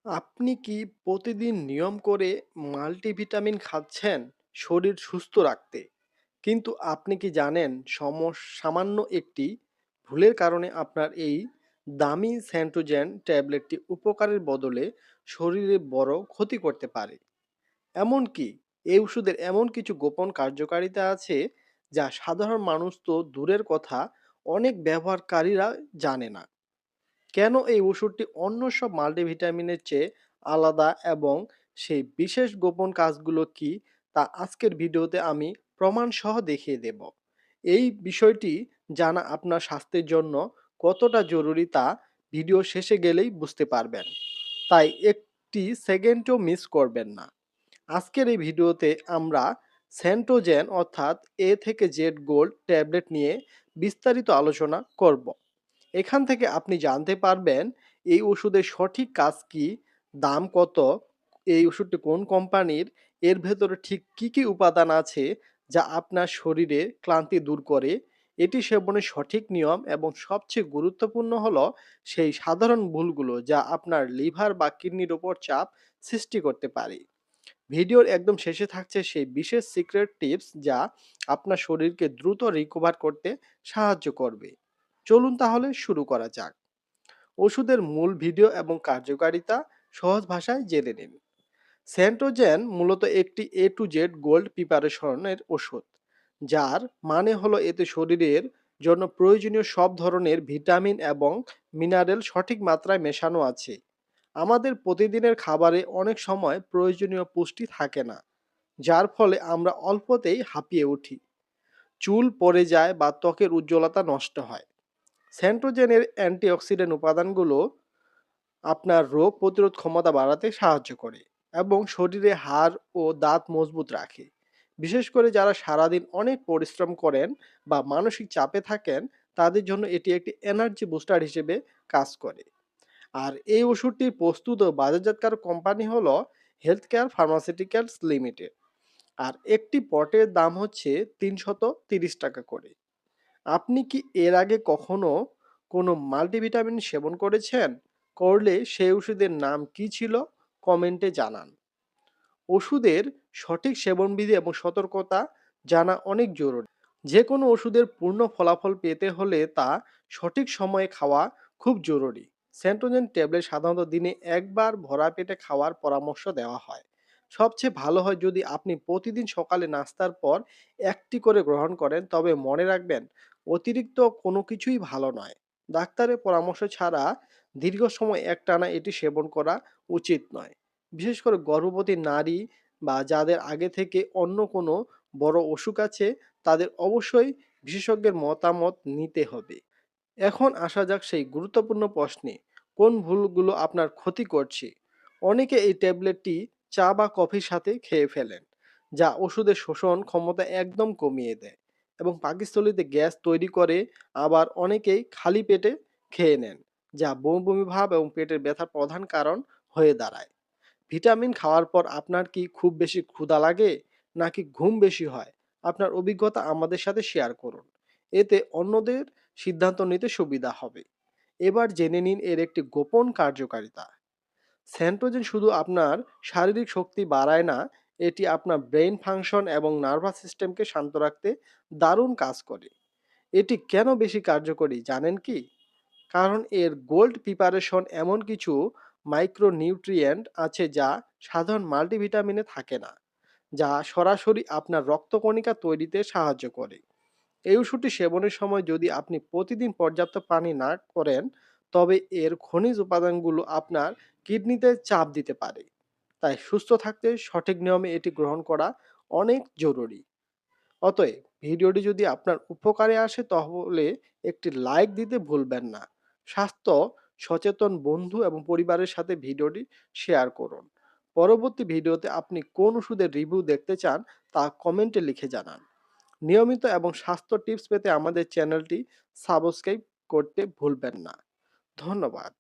আপনি কি প্রতিদিন নিয়ম করে মাল্টিভিটামিন খাচ্ছেন শরীর সুস্থ রাখতে? কিন্তু আপনি কি জানেন সামান্য একটি ভুলের কারণে আপনার এই দামি সেন্ট্রোজেন ট্যাবলেটটি উপকারের বদলে শরীরে বড় ক্ষতি করতে পারে? এমনকি এই ওষুধের এমন কিছু গোপন কার্যকারিতা আছে যা সাধারণ মানুষ তো দূরের কথা, অনেক ব্যবহারকারীরা জানে না। কেন এই ওষুধটি অন্য সব মাল্টিভিটামিনের চেয়ে আলাদা এবং সেই বিশেষ গোপন কাজগুলো কি তা আজকের ভিডিওতে আমি প্রমাণ সহ দেখিয়ে দেব। এই বিষয়টি জানা আপনার স্বাস্থ্যের জন্য কতটা জরুরি তা ভিডিও শেষে গেলেই বুঝতে পারবেন। তাই একটি সেকেন্ডও মিস করবেন না। আজকের এই ভিডিওতে আমরা সেন্টোজেন অর্থাৎ এ থেকে জেড গোল্ড ট্যাবলেট নিয়ে বিস্তারিত আলোচনা করব। এখান থেকে আপনি জানতে পারবেন এই ওষুধের সঠিক কাজ কি, দাম কত, এই ওষুধটি কোন কোম্পানির, এর ভেতরে ঠিক কি কি উপাদান আছে যা আপনার শরীরে ক্লান্তি দূর করে, এটি সেবনের সঠিক নিয়ম এবং সবচেয়ে গুরুত্বপূর্ণ হলো সেই সাধারণ ভুলগুলো যা আপনার লিভার বা কিডনির উপর চাপ সৃষ্টি করতে পারে। ভিডিওর একদম শেষে থাকছে সেই বিশেষ সিক্রেট টিপস যা আপনার শরীরকে দ্রুত রিকভার করতে সাহায্য করবে। চলুন তাহলে শুরু করা যাক। ওষুধের মূল ভিডিও এবং কার্যকারিতা সহজ ভাষায় জেনে নিন। সেন্টোজেন মূলত একটি এ টু জেড গোল্ড প্রিপারেশনের ওষুধ, যার মানে হলো এতে শরীরের জন্য প্রয়োজনীয় সব ধরনের ভিটামিন এবং মিনারেল সঠিক মাত্রায় মেশানো আছে। আমাদের প্রতিদিনের খাবারে অনেক সময় প্রয়োজনীয় পুষ্টি থাকে না, যার ফলে আমরা অল্পতেই হাঁপিয়ে উঠি, চুল পড়ে যায় বা ত্বকের উজ্জ্বলতা নষ্ট হয়। সেন্ট্রোজেনের অ্যান্টিঅক্সিডেন্ট উপাদানগুলো আপনার রোগ প্রতিরোধ ক্ষমতা বাড়াতে সাহায্য করে এবং শরীরে হাড় ও দাঁত মজবুত রাখে। বিশেষ করে যারা সারাদিন অনেক পরিশ্রম করেন বা মানসিক চাপে থাকেন, তাদের জন্য এটি একটি এনার্জি বুস্টার হিসেবে কাজ করে। আর এই ওষুধটির প্রস্তুত ও বাজারজাতকারক কোম্পানি হলো হেলথ কেয়ার ফার্মাসিউটিক্যালস লিমিটেড। আর একটি পটের দাম হচ্ছে ৩৩০ টাকা করে। আপনি কি এর আগে কখনো কোনো মাল্টিভিটামিন সেবন করেছেন? করলে সেই ওষুধের নাম কি ছিল? কমেন্টে জানান। ওষুধের সঠিক সেবনবিধি এবং সতর্কতা জানা অনেক জরুরি। যে কোনো ওষুধের পূর্ণ ফলাফল পেতে হলে তা সঠিক সময়ে খাওয়া খুব জরুরি। সেন্টোজেন ট্যাবলেট সাধারণত দিনে একবার ভরা পেটে খাওয়ার পরামর্শ দেওয়া হয়। সবচেয়ে ভালো হয় যদি আপনি প্রতিদিন সকালে নাস্তার পর একটি করে গ্রহণ করেন, তবে মনে রাখবেন অতিরিক্ত কোনো কিছুই ভালো নয়। ডাক্তারের পরামর্শ ছাড়া দীর্ঘ সময় একটানা এটি সেবন করা উচিত নয়। বিশেষ করে গর্ভবতী নারী বা যাদের আগে থেকে অন্য কোনো বড় অসুখ আছে, তাদের অবশ্যই বিশেষজ্ঞের মতামত নিতে হবে। এখন আসা যাক সেই গুরুত্বপূর্ণ প্রশ্নে, কোন ভুলগুলো আপনার ক্ষতি করছে? অনেকে এই ট্যাবলেটটি চা বা কফির সাথে খেয়ে ফেলেন, যা ওষুধের শোষণ ক্ষমতা একদম কমিয়ে দেয় এবং পাকস্থলীতে গ্যাস তৈরি করে। আবার অনেকেই খালি পেটে খেয়ে নেন, যা বমি বমি ভাব এবং পেটের ব্যথার প্রধান কারণ হয়ে দাঁড়ায়। ভিটামিন খাওয়ার পর আপনার কি খুব বেশি ক্ষুধা লাগে নাকি ঘুম বেশি হয়? আপনার অভিজ্ঞতা আমাদের সাথে শেয়ার করুন। এতে অন্যদের সিদ্ধান্ত নিতে সুবিধা হবে। এবার জেনে নিন এর একটি গোপন কার্যকারিতা। সেন্ট্রোজেন শুধু আপনার শারীরিক শক্তি বাড়ায় না, এটি আপনার ব্রেইন ফাংশন এবং নার্ভাস সিস্টেমকে শান্ত রাখতে দারুণ কাজ করে। এটি কেন বেশি কার্যকরী জানেন কি? কারণ এর গোল্ড প্রিপারেশন এমন কিছু মাইক্রোনিউট্রিয়েন্ট আছে যা সাধারণ মাল্টিভিটামিনে থাকে না, যা সরাসরি আপনার রক্তকণিকা তৈরিতে সাহায্য করে। এই ওষুধটি সেবনের সময় যদি আপনি প্রতিদিন পর্যাপ্ত পানি না করেন, তবে এর খনিজ উপাদানগুলো আপনার কিডনিতে চাপ দিতে পারে। তাই সুস্থ থাকতে সঠিক নিয়মে এটি গ্রহণ করা অনেক জরুরি। অতএব ভিডিওটি যদি আপনার উপকারে আসে তাহলে একটি লাইক দিতে ভুলবেন না। স্বাস্থ্য সচেতন বন্ধু এবং পরিবারের সাথে ভিডিওটি শেয়ার করুন। পরবর্তী ভিডিওতে আপনি কোন ওষুধের রিভিউ দেখতে চান তা কমেন্টে লিখে জানান। নিয়মিত এবং স্বাস্থ্য টিপস পেতে আমাদের চ্যানেলটি সাবস্ক্রাইব করতে ভুলবেন না। ধন্যবাদ।